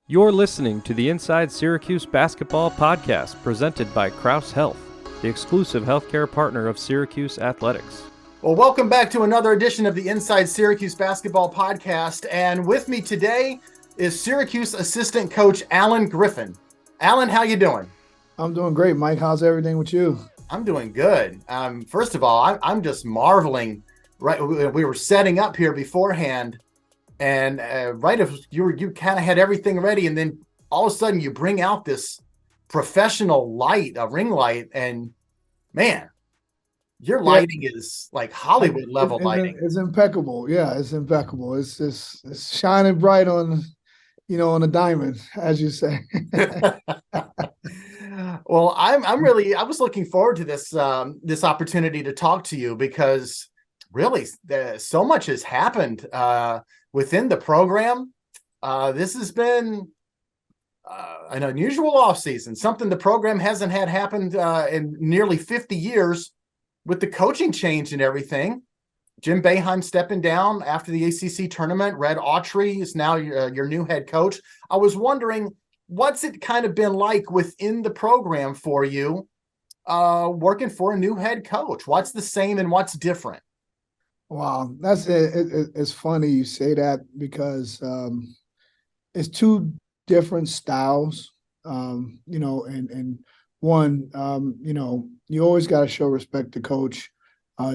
You're listening to the Inside Syracuse Basketball podcast presented by Kraus Health, the exclusive healthcare partner of Syracuse Athletics. Well, welcome back to another edition of the Inside Syracuse Basketball podcast. And with me today is Syracuse assistant coach Allen Griffin. Allen, how you doing? I'm doing great, Mike. How's everything with you? I'm doing good. First of all, I'm just marveling. Right, we were setting up here beforehand, and right as you kind of had everything ready, and then all of a sudden you bring out this professional light, a ring light, and man, your lighting is like Hollywood level lighting. It's impeccable. Yeah, it's impeccable. It's shining bright on, on a diamond, as you say. Well, I was looking forward to this opportunity to talk to you because really so much has happened within the program. This has been an unusual offseason, something the program hasn't had happened in nearly 50 years with the coaching change and everything. Jim Boeheim stepping down after the ACC tournament. Red Autry is now your new head coach. I was wondering, what's it kind of been like within the program for you working for a new head coach? What's the same and what's different? Wow, that's it. It's funny you say that because it's two different styles, and one, you always got to show respect to coach,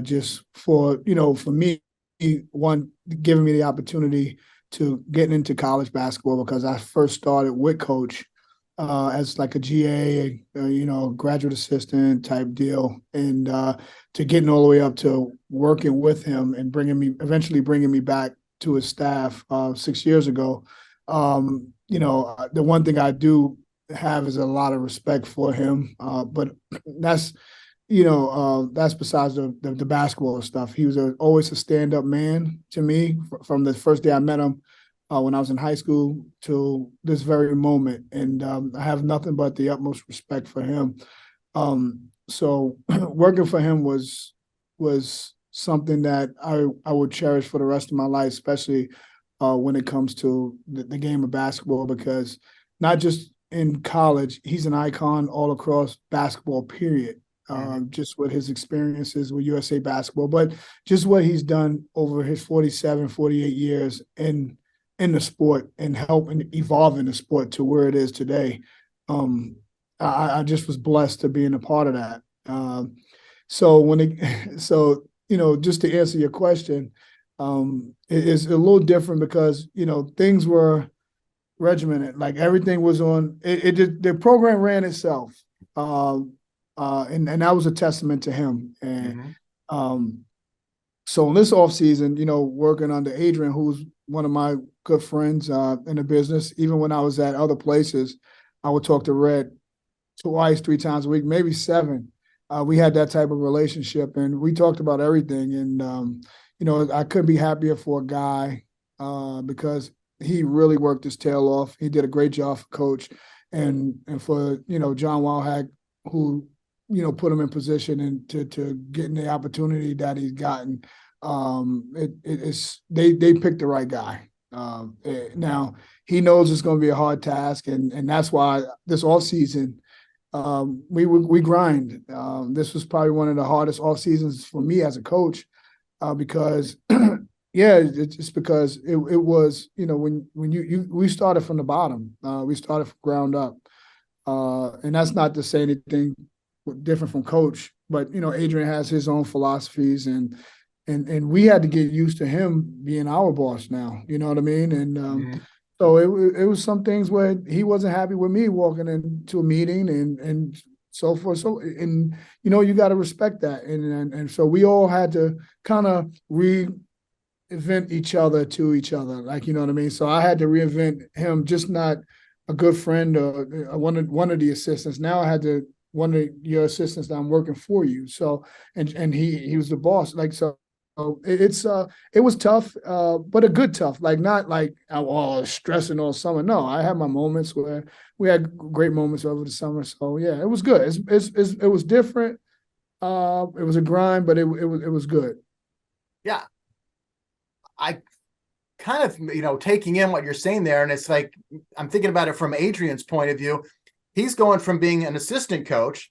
just for me, one, giving me the opportunity to get into college basketball because I first started with coach as like a GA, graduate assistant type deal, and to getting all the way up to working with him and eventually bringing me back to his staff 6 years ago. The one thing I do have is a lot of respect for him, but that's besides the basketball stuff. He was always a stand-up man to me from the first day I met him when I was in high school till this very moment. And I have nothing but the utmost respect for him. So working for him was something that I would cherish for the rest of my life, especially when it comes to the game of basketball, because not just in college, he's an icon all across basketball, period. Just with his experiences with USA Basketball, but just what he's done over his 47, 48 years in the sport and helping evolving the sport to where it is today. I just was blessed to being a part of that. Just to answer your question, it is a little different because, things were regimented. Like everything was on, the program ran itself. And that was a testament to him. And so in this offseason, working under Adrian, who's one of my good friends in the business, even when I was at other places, I would talk to Red twice, 3 times a week, maybe 7. We had that type of relationship, and we talked about everything. And, I couldn't be happier for a guy because he really worked his tail off. He did a great job for coach. And for, John Walhack, who put him in position and to getting the opportunity that he's gotten. They picked the right guy. Now he knows it's going to be a hard task, and that's why this off season we grind. This was probably one of the hardest off seasons for me as a coach because it's because it was when we started from the bottom. We started from ground up, and that's not to say anything different from coach, but Adrian has his own philosophies, and we had to get used to him being our boss now. You know what I mean? And so it was some things where he wasn't happy with me walking into a meeting and so forth. So and you got to respect that, and so we all had to kind of reinvent each other to each other, like what I mean. So I had to reinvent him, just not a good friend or one of the assistants. Now I had to. One of your assistants that I'm working for you. So, and he was the boss. Like, so it was tough, but a good tough, like not like I was stressing all summer. No, I had my moments where we had great moments over the summer. So yeah, it was good. It was different. It was a grind, but it was good. Yeah. I kind of, taking in what you're saying there. And it's like, I'm thinking about it from Adrian's point of view. He's going from being an assistant coach.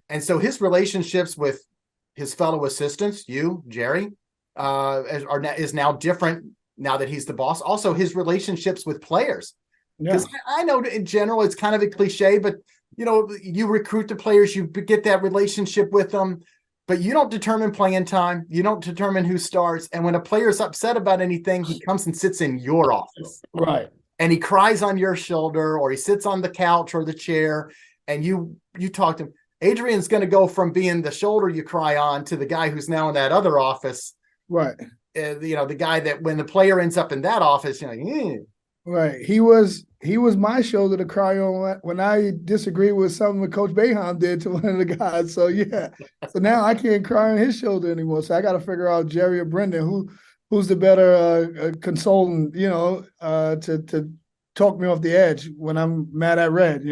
And so his relationships with his fellow assistants, you, Jerry, is now different now that he's the boss. Also, his relationships with players. Because I know in general, it's kind of a cliche, but, you recruit the players, you get that relationship with them, but you don't determine playing time. You don't determine who starts. And when a player's upset about anything, he comes and sits in your office. Right. And he cries on your shoulder, or he sits on the couch or the chair, and you talk to him. Adrian's going to go from being the shoulder you cry on to the guy who's now in that other office. Right. The guy that when the player ends up in that office, Right. He was my shoulder to cry on when I disagreed with something that Coach Boeheim did to one of the guys. So yeah. So now I can't cry on his shoulder anymore. So I got to figure out Jerry or Brendan who's the better consultant, to talk me off the edge when I'm mad at Red,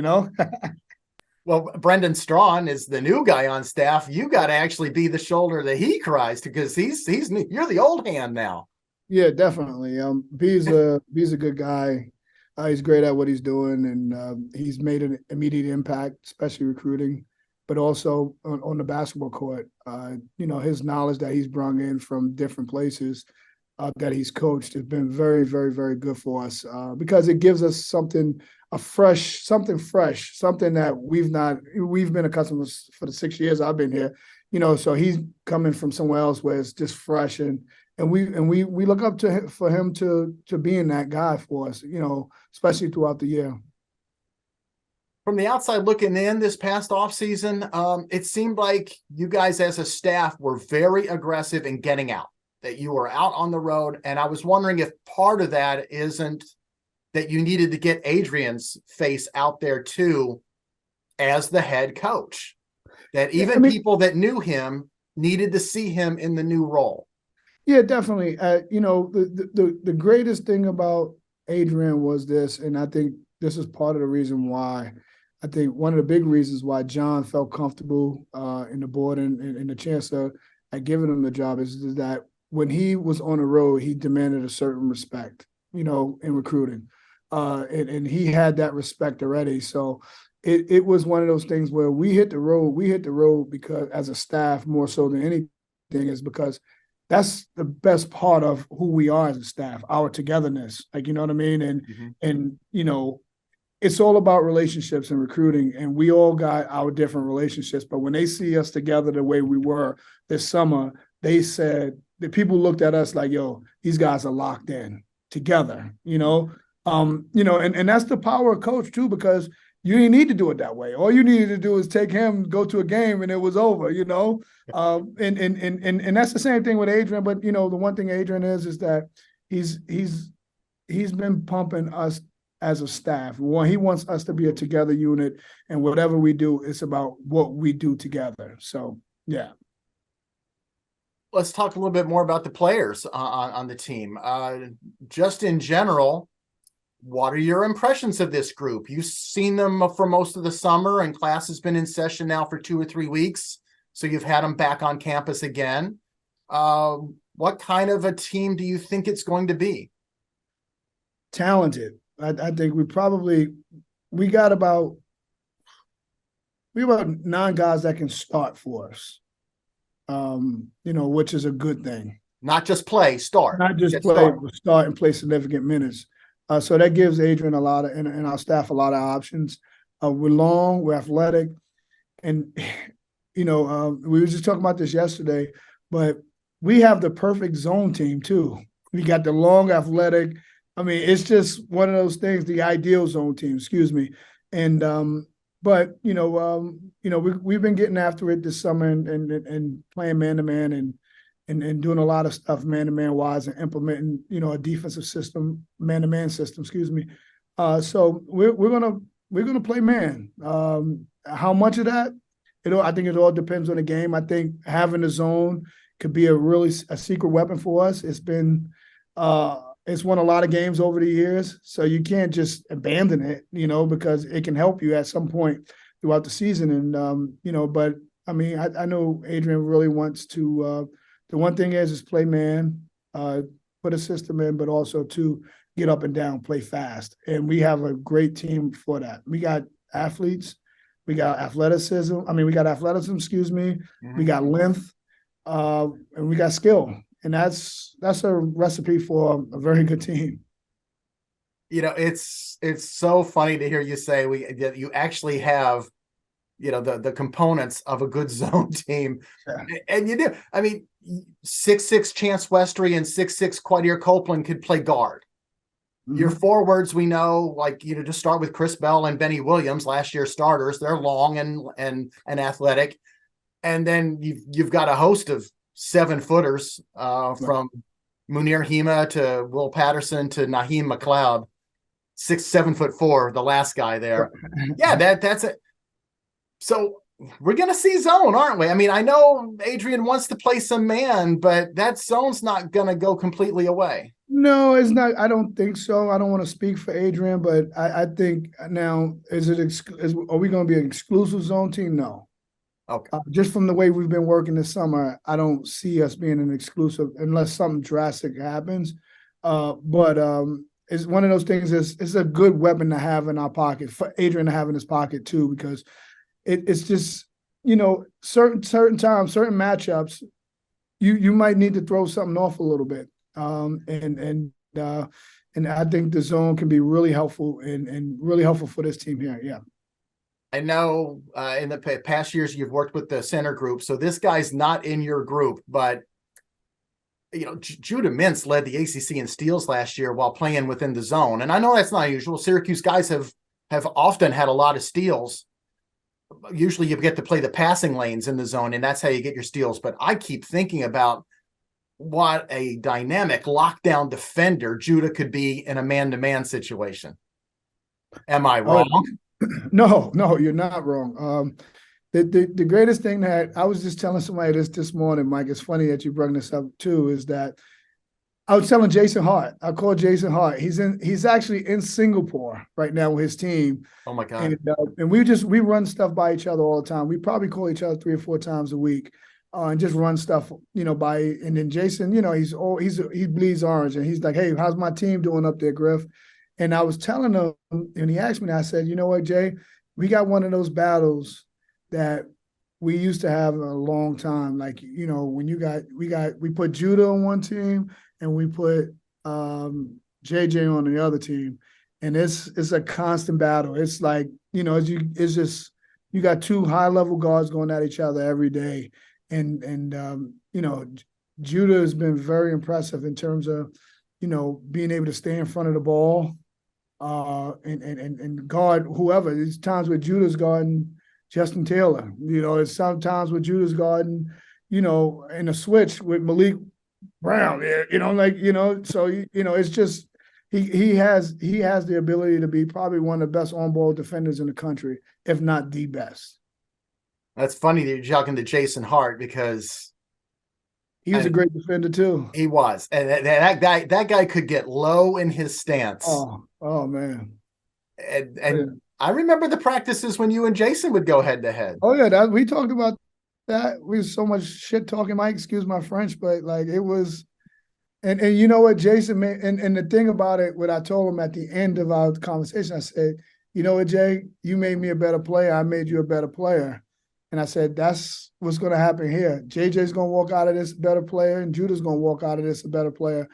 Well, Brendan Strawn is the new guy on staff. You got to actually be the shoulder that he cries to, because you're the old hand now. Yeah, definitely. B's a good guy. He's great at what he's doing, and he's made an immediate impact, especially recruiting, but also on the basketball court. His knowledge that he's brought in from different places that he's coached has been very, very, very good for us because it gives us something fresh, something that we've been accustomed to for the 6 years I've been here. So he's coming from somewhere else where it's just fresh, and we look up to for him to being that guy for us, especially throughout the year. From the outside looking in this past offseason, it seemed like you guys as a staff were very aggressive in getting out, that you were out on the road. And I was wondering if part of that isn't that you needed to get Adrian's face out there too as the head coach, that even people that knew him needed to see him in the new role. Yeah, definitely. The greatest thing about Adrian was this, and I think this is part of the reason why. I think one of the big reasons why John felt comfortable in the board and the chancellor at giving him the job is that when he was on the road, he demanded a certain respect, in recruiting, and he had that respect already. So it was one of those things where we hit the road because as a staff more so than anything is because that's the best part of who we are as a staff, our togetherness, you know what I mean? And it's all about relationships and recruiting, and we all got our different relationships. But when they see us together the way we were this summer, they said that people looked at us like, yo, these guys are locked in together, and that's the power of coach too, because you didn't need to do it that way. All you needed to do is take him, go to a game, and it was over, and that's the same thing with Adrian. But, the one thing Adrian is that he's been pumping us as a staff. One, he wants us to be a together unit, and whatever we do, it's about what we do together. So, yeah. Let's talk a little bit more about the players on the team. Just in general, what are your impressions of this group? You've seen them for most of the summer, and class has been in session now for 2 or 3 weeks. So you've had them back on campus again. What kind of a team do you think it's going to be? Talented. I think we got about 9 guys that can start for us, which is a good thing. Not just play, start. Not just play, but start and play significant minutes. So that gives Adrian and our staff a lot of options. We're long, we're athletic, and we were just talking about this yesterday, but we have the perfect zone team too. We got the long, athletic. I mean, it's just one of those things. The ideal zone team, excuse me, and but we've been getting after it this summer and playing man to man and doing a lot of stuff man-to-man wise and implementing, a defensive system, man-to-man system, excuse me. So we're gonna play man. How much of that? I think it all depends on the game. I think having a zone could be a secret weapon for us. It's been it's won a lot of games over the years, so you can't just abandon it, because it can help you at some point throughout the season. And but I mean, I know Adrian really wants to. The one thing is play man, put a system in, but also to get up and down, play fast. And we have a great team for that. We got athletes, we got athleticism. We got athleticism, excuse me. Mhm. We got length, and we got skill. And that's a recipe for a very good team. It's so funny to hear you say that you actually have, the components of a good zone team. Yeah. And you do. 6'6" Chance Westry and 6'6" Quadir Copeland could play guard. Mm-hmm. Your forwards, we know, to start with Chris Bell and Benny Williams, last year's starters, they're long and athletic. And then you've got a host of 7-footers from Munir Hema to Will Patterson to Nahim McLeod, 7'4", the last guy there. Yeah, that's it. So we're going to see zone, aren't we? I know Adrian wants to play some man, but that zone's not going to go completely away. No, it's not. I don't think so. I don't want to speak for Adrian, but I think now, are we going to be an exclusive zone team? No. Okay. Just from the way we've been working this summer, I don't see us being an exclusive unless something drastic happens. But it's one of those things. It's a good weapon to have in our pocket, for Adrian to have in his pocket too, because it's just, certain times, certain matchups, you might need to throw something off a little bit. And I think the zone can be really helpful and really helpful for this team here. Yeah. I know in the past years you've worked with the center group, so this guy's not in your group, but Judah Mintz led the ACC in steals last year while playing within the zone, and I know that's not usual. Syracuse guys have often had a lot of steals. Usually you get to play the passing lanes in the zone, and that's how you get your steals. But I keep thinking about what a dynamic lockdown defender Judah could be in a man-to-man situation. Am I wrong? No, you're not wrong. The greatest thing that I was just telling somebody this morning, Mike, it's funny that you brought this up too, is that I was telling Jason Hart. I called Jason Hart. He's actually in Singapore right now with his team. Oh my God. And we run stuff by each other all the time. We probably call each other 3 or 4 times a week. And just run stuff, and then Jason, he bleeds orange, and he's like, "Hey, how's my team doing up there, Griff?" And I was telling him, and he asked me, and I said, "You know what, Jay? We got one of those battles that we used to have a long time. Like, when we put Judah on one team and we put JJ on the other team, and it's a constant battle. It's like, it's just you got 2 high-level guards going at each other every day." And Judah has been very impressive in terms of, being able to stay in front of the ball and guard whoever. There's times where Judah's guarding Justin Taylor. It's sometimes where Judah's guarding, in a switch with Malik Brown. So it's just he has the ability to be probably one of the best on-ball defenders in the country, if not the best. That's funny that you're talking to Jason Hart, because he was a great defender too. He was, and that guy could get low in his stance. Oh man! And I remember the practices when you and Jason would go head to head. Oh yeah, we talked about that. We was so much shit talking. Mike, excuse my French, but it was. And you know what, Jason made, and the thing about it, what I told him at the end of our conversation, I said, "You know what, Jay, you made me a better player. I made you a better player." And I said, that's what's going to happen here. JJ's going to walk out of this a better player, and Judah's going to walk out of this a better player.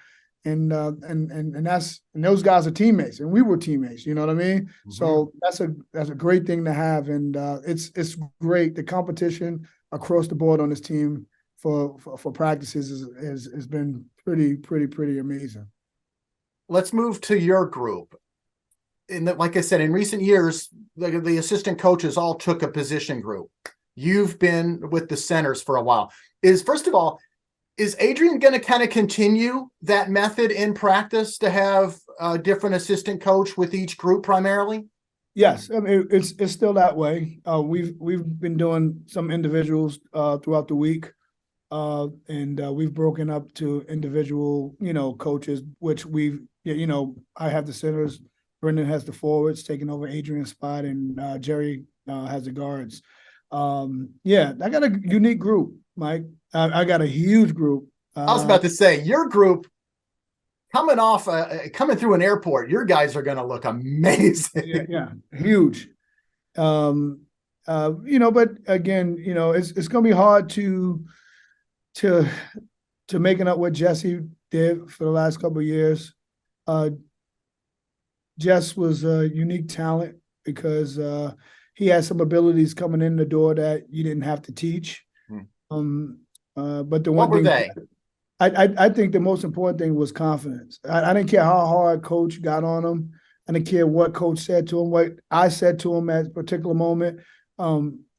And those guys are teammates, and we were teammates. You know what I mean? Mm-hmm. So that's a great thing to have, and it's great. The competition across the board on this team for practices has been pretty amazing. Let's move to your group. Like I said, in recent years, the assistant coaches all took a position group. You've been with the centers for a while. First of all, is Adrian going to kind of continue that method in practice to have a different assistant coach with each group primarily? Yes, it's still that way. We've been doing some individuals throughout the week, and we've broken up to individual, coaches, which I have the centers. Brendan has the forwards, taking over Adrian's spot, and Jerry has the guards. I got a unique group, Mike. I got a huge group. I was about to say, your group coming through an airport, your guys are going to look amazing. Yeah, huge. But again, it's going to be hard to making up what Jesse did for the last couple of years. Jess was a unique talent because he had some abilities coming in the door that you didn't have to teach. But the one What were thing they? I think the most important thing was confidence. I didn't care how hard coach got on him. I didn't care what coach said to him, what I said to him at a particular moment.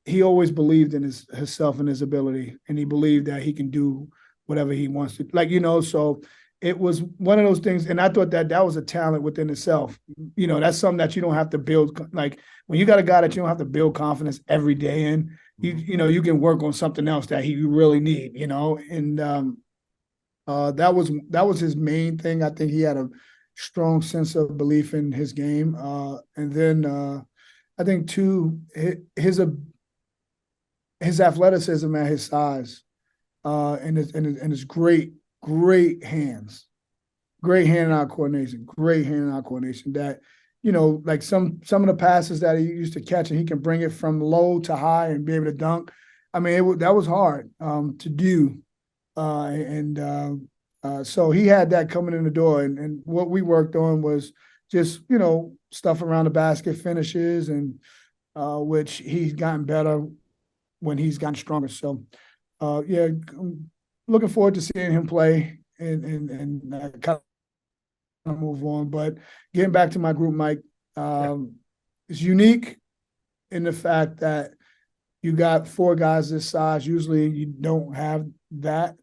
He always believed in himself and his ability, and he believed that he can do whatever he wants to. So it was one of those things, and I thought that was a talent within itself. That's something that you don't have to build. Like when you got a guy that you don't have to build confidence every day in, you can work on something else that you really need, and that was his main thing. I think he had a strong sense of belief in his game. And then I think too, his athleticism at his size, and his great hands, great hand-eye coordination, that, like some of the passes that he used to catch, and he can bring it from low to high and be able to dunk. I mean, that was hard to do. So he had that coming in the door, and what we worked on was just, stuff around the basket, finishes, and which he's gotten better when he's gotten stronger. So, I'm looking forward to seeing him play and kind of move on. But getting back to my group, Mike, it's unique in the fact that you got 4 guys this size. Usually you don't have that.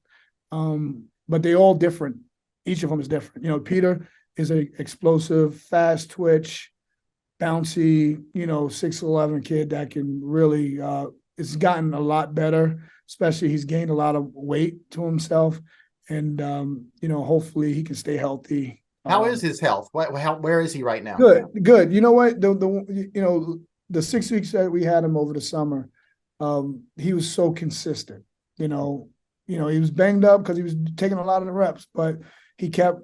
But they all different. Each of them is different. Peter is an explosive, fast twitch, bouncy, 6'11" kid that can really it's gotten a lot better, especially he's gained a lot of weight to himself. And hopefully he can stay healthy. How is his health? Where is he right now? Good. You know what? The 6 weeks that we had him over the summer, he was so consistent. He was banged up because he was taking a lot of the reps, but he kept,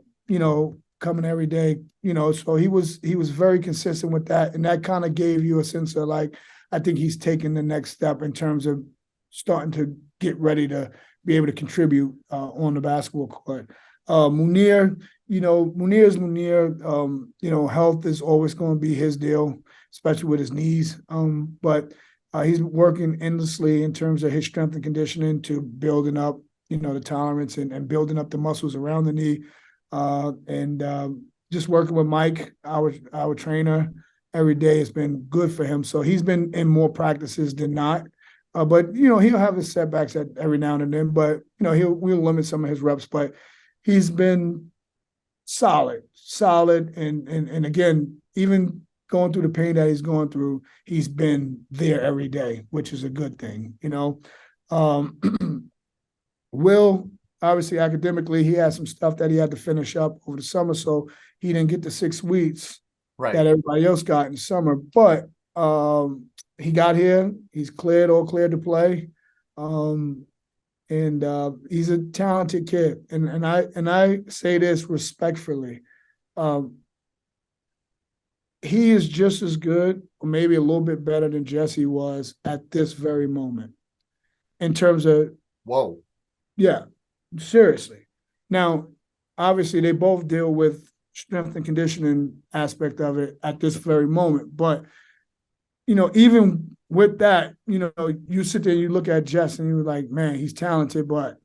coming every day, so he was very consistent with that. And that kind of gave you a sense of like, I think he's taking the next step in terms of starting to get ready to be able to contribute on the basketball court. Munir, Munir's Munir. Health is always going to be his deal, especially with his knees. But he's working endlessly in terms of his strength and conditioning to building up, the tolerance and building up the muscles around the knee. Just working with Mike, our trainer, every day has been good for him. So he's been in more practices than not. But he'll have his setbacks every now and then. But we'll limit some of his reps. But he's been solid, and again, even going through the pain that he's going through, he's been there every day, which is a good thing. Will, obviously, academically, he had some stuff that he had to finish up over the summer, so he didn't get the 6 weeks that everybody else got in the summer. But he got here. He's all cleared to play. And he's a talented kid. And I say this respectfully. He is just as good, or maybe a little bit better than Jesse was at this very moment. In terms of yeah, seriously. Now, obviously, they both deal with strength and conditioning aspect of it at this very moment. But, even with that, you sit there and you look at Jess and you're like, man, he's talented. But,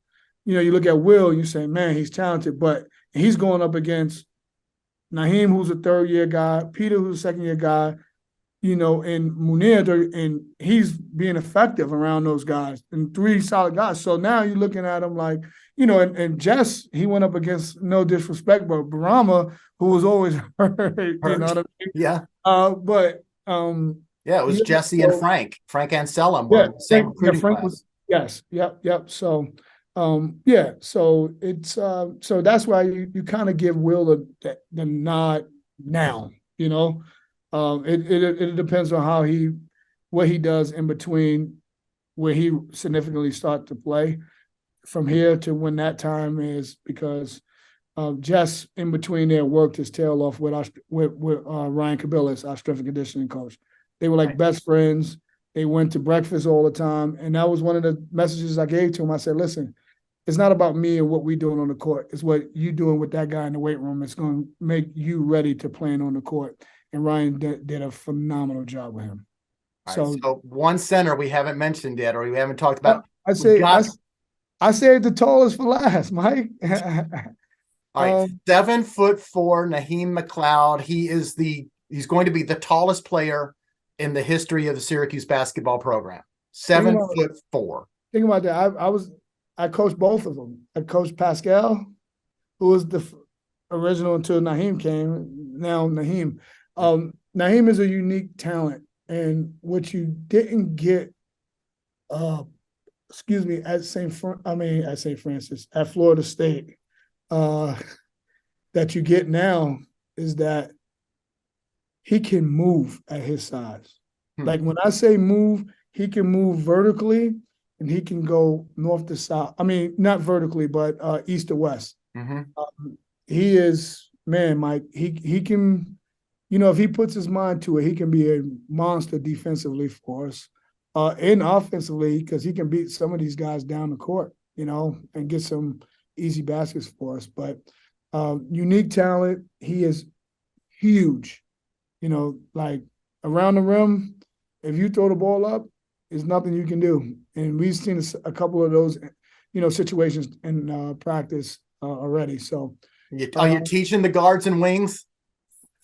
you look at Will, you say, man, he's talented. But he's going up against Nahim, who's a 3rd-year guy, Peter, who's a 2nd-year guy, and Munir, and he's being effective around those guys, and 3 solid guys. So now you're looking at him like, and Jess, he went up against, no disrespect, but Barama, who was always hurt. You know what I mean? Yeah. It was Jesse and Frank Anselm were the same recruiting class. Yes. Yep. So, so it's so that's why you kind of give Will the nod now. It depends on what he does in between where he significantly start to play from here to when that time is, because Jess in between there worked his tail off with Ryan Cabillas, our strength and conditioning coach. They were like best friends. They went to breakfast all the time. And that was one of the messages I gave to him. I said, listen, it's not about me and what we doing on the court. It's what you doing with that guy in the weight room. It's going to make you ready to play on the court. And Ryan did a phenomenal job with him. So one center we haven't mentioned yet, or we haven't talked about. I saved the tallest for last, Mike. All right, 7'4" Nahim McLeod. He's going to be the tallest player in the history of the Syracuse basketball program. 7'4". Think about that. I coached both of them. I coached Pascal, who was the original until Nahim came. Now Nahim. Nahim is a unique talent, and what you didn't get, at St. Francis, at Florida State, that you get now is that he can move at his size. Like when I say move, he can move vertically and he can go north to south. I mean, not vertically, but east to west. He is, man, Mike, he can, if he puts his mind to it, he can be a monster defensively for us and offensively, because he can beat some of these guys down the court, and get some easy baskets for us. But unique talent. He is huge, like around the rim. If you throw the ball up, there's nothing you can do. And we've seen a couple of those, situations in practice already. So, are you teaching the guards and wings?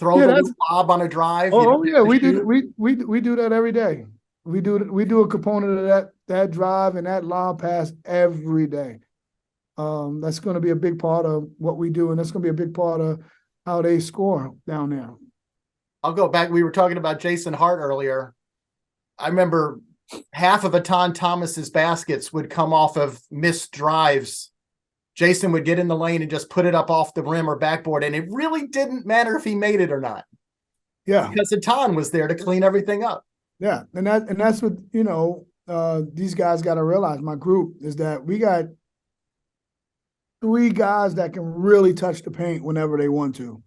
Throw the lob on a drive. Yeah, we do. We do that every day. We do a component of that drive and that lob pass every day. That's going to be a big part of what we do, and that's going to be a big part of how they score down there. I'll go back. We were talking about Jason Hart earlier. I remember half of Atan Thomas's baskets would come off of missed drives. Jason would get in the lane and just put it up off the rim or backboard, and it really didn't matter if he made it or not. Yeah, because Atan was there to clean everything up. Yeah, and that's what these guys got to realize. My group is that we got 3 guys that can really touch the paint whenever they want to.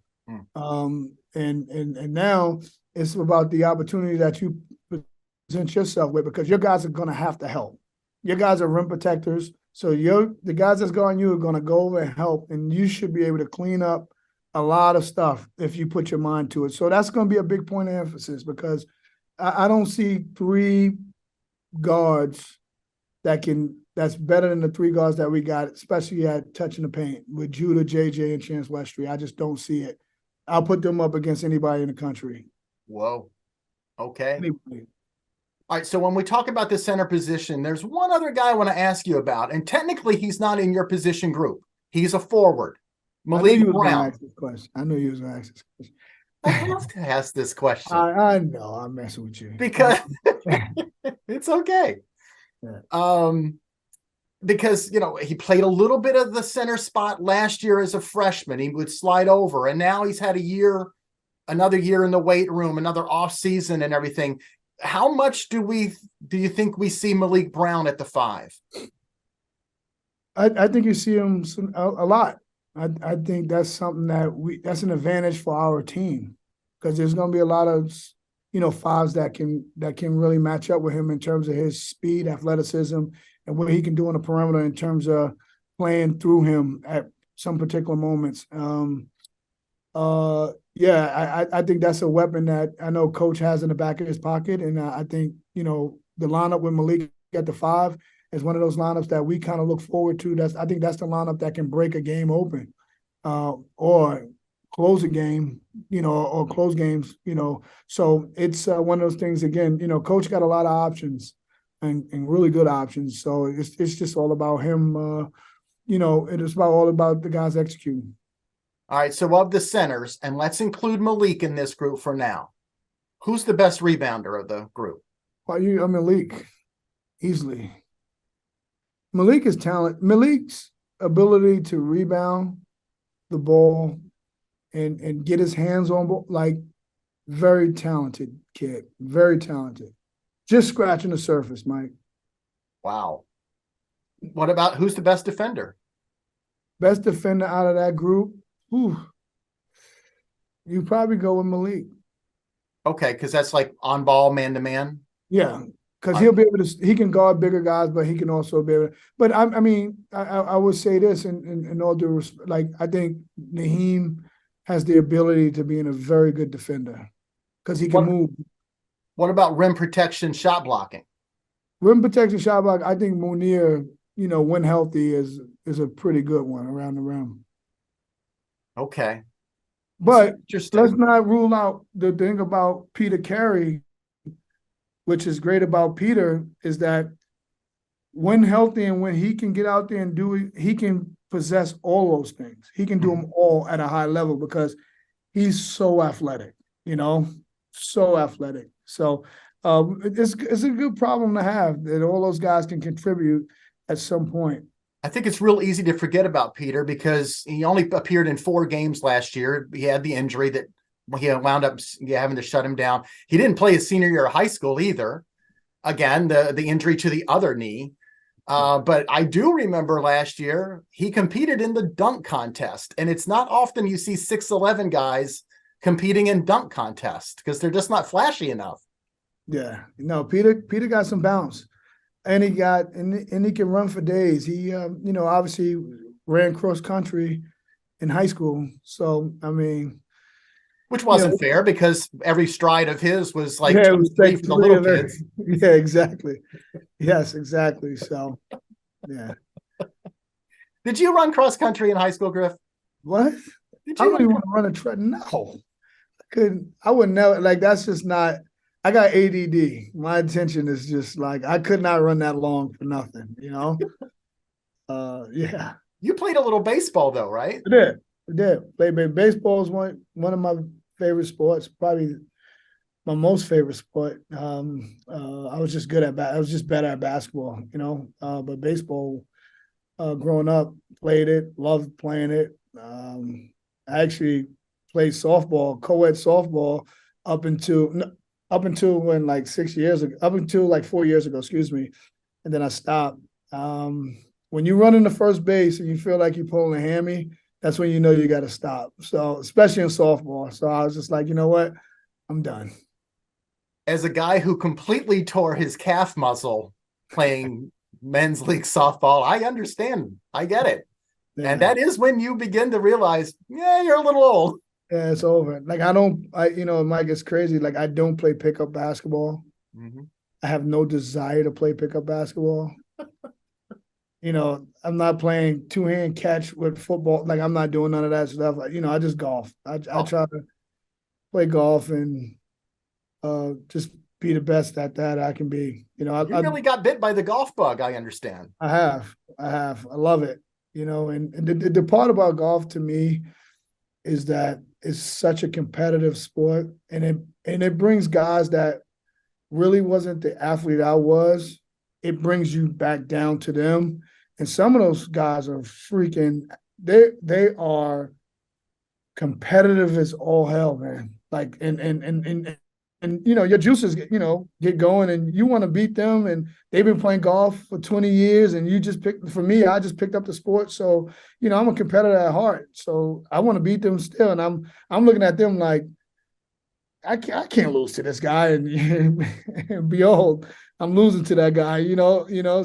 And now it's about the opportunity that you present yourself with, because your guys are going to have to help. Your guys are rim protectors. So the guys that's guarding you are going to go over and help, and you should be able to clean up a lot of stuff if you put your mind to it. So that's going to be a big point of emphasis, because I don't see 3 guards that's better than the 3 guards that we got, especially at touching the paint with Judah, JJ, and Chance Westry. I just don't see it. I'll put them up against anybody in the country. Whoa. Okay. Anybody. All right, so when we talk about the center position, there's one other guy I want to ask you about, and technically he's not in your position group. He's a forward. Malik Brown. I knew you was going to ask this question. I have to ask this question. I know. I'm messing with you. Because it's okay. Yeah. Because, he played a little bit of the center spot last year as a freshman. He would slide over, and now he's had another year in the weight room, another off season and everything. How much do you think we see Malik Brown at the 5? I think you see him a lot. I think that's something that's an advantage for our team, because there's going to be a lot of, 5s that can really match up with him in terms of his speed, athleticism, and what he can do on the perimeter in terms of playing through him at some particular moments. I think that's a weapon that I know Coach has in the back of his pocket, and I think, the lineup with Malik at the 5 is one of those lineups that we kind of look forward to. I think that's the lineup that can break a game open, or close a game, or close games, So it's one of those things, again, Coach got a lot of options and really good options. So it's just all about him, it's all about the guys executing. All right, so of the centers, and let's include Malik in this group for now, who's the best rebounder of the group? Malik, easily. Malik is talent. Malik's ability to rebound the ball and get his hands on ball, very talented kid, very talented. Just scratching the surface, Mike. Wow. What about who's the best defender? best defender out of that group, you probably go with Malik. Okay, because that's like on ball, man to man. Yeah, because he'll be able to. He can guard bigger guys, but he can also be able. But I would say this in all due respect. Like, I think Nahim has the ability to be a very good defender because he can move. What about rim protection, shot blocking? Rim protection, shot block. I think Munir, when healthy, is a pretty good one around the rim. Okay. But let's not rule out the thing about Peter Carey, which is great about Peter, is that when healthy and when he can get out there and do it, he can possess all those things. He can do them all at a high level because he's so athletic, so athletic. So it's a good problem to have that all those guys can contribute at some point. I think it's real easy to forget about Peter because he only appeared in 4 games last year. He had the injury that he wound up having to shut him down. He didn't play his senior year of high school either. Again, the injury to the other knee. But I do remember last year he competed in the dunk contest, and it's not often you see 6'11" guys competing in dunk contests because they're just not flashy enough. Yeah, no, Peter got some bounce. And he can run for days. He, obviously ran cross country in high school. So, which wasn't fair because every stride of his was like it was 3 for the little kids. Yeah, exactly. Yes, exactly. So, yeah. Did you run cross country in high school, Griff? What? I don't even want to run a track. No, I couldn't. I would never. Like, that's just not. I got ADD. My attention is just like, I could not run that long for nothing, Yeah. You played a little baseball though, right? I did. Baseball is one of my favorite sports, probably my most favorite sport. I was just I was just better at basketball, but baseball, growing up, played it, loved playing it. I actually played softball, co-ed softball up until when like 6 years ago, up until like 4 years ago, excuse me. And then I stopped. When you run into first base and you feel like you're pulling a hammy, that's when you know you got to stop. So, especially in softball. So I was just like, you know what? I'm done. As a guy who completely tore his calf muscle playing men's league softball, I understand. I get it. Yeah. And that is when you begin to realize, you're a little old. Yeah, it's over. Like, Mike, it's crazy. Like, I don't play pickup basketball. Mm-hmm. I have no desire to play pickup basketball. I'm not playing 2-hand catch with football. Like, I'm not doing none of that stuff. I just golf. I try to play golf and just be the best at that I can be. You really got bit by the golf bug, I understand. I have. I love it. And the part about golf to me is that it's such a competitive sport, and it brings guys that really wasn't the athlete I was. It brings you back down to them, and some of those guys are freaking. They are competitive as all hell, man. Like and your juices get going, and you want to beat them, and they've been playing golf for 20 years, and I just picked up the sport, so I'm a competitor at heart, so I want to beat them still, and I'm looking at them like I can't lose to this guy, and behold, I'm losing to that guy,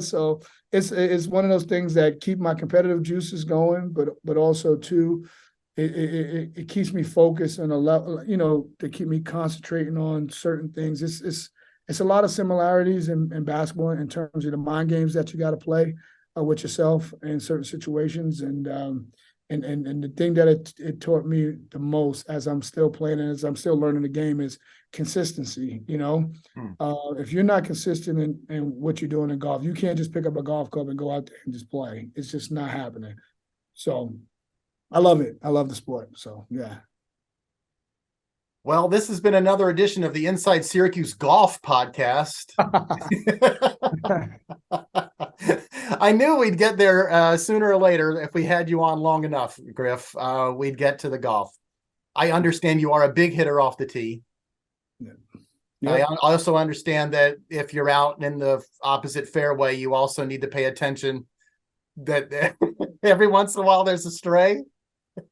so it's one of those things that keep my competitive juices going, but also too. It keeps me focused on a level, to keep me concentrating on certain things. It's a lot of similarities in basketball in terms of the mind games that you got to play with yourself in certain situations. And the thing that it taught me the most as I'm still playing and as I'm still learning the game is consistency. If you're not consistent in what you're doing in golf, you can't just pick up a golf club and go out there and just play. It's just not happening. So I love it. I love the sport. So, yeah. Well, this has been another edition of the Inside Syracuse Golf Podcast. I knew we'd get there sooner or later if we had you on long enough, Griff. We'd get to the golf. I understand you are a big hitter off the tee. Yeah. Yep. I also understand that if you're out in the opposite fairway, you also need to pay attention that every once in a while there's a stray?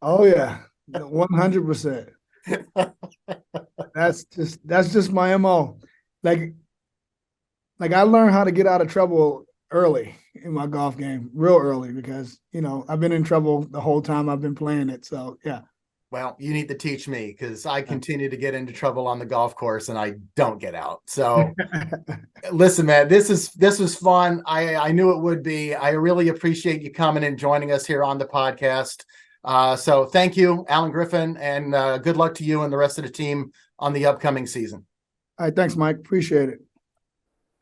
Oh yeah, 100%. That's just my MO. Like I learned how to get out of trouble early in my golf game, real early, because I've been in trouble the whole time I've been playing it. So yeah. Well, you need to teach me because I continue to get into trouble on the golf course and I don't get out. So listen, man, this was fun. I knew it would be. I really appreciate you coming and joining us here on the podcast. So thank you, Allen Griffin, and good luck to you and the rest of the team on the upcoming season. All right, thanks, Mike. Appreciate it.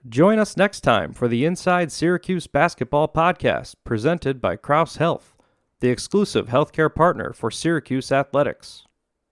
Join us next time for the Inside Syracuse Basketball podcast presented by Crouse Health, the exclusive healthcare partner for Syracuse Athletics.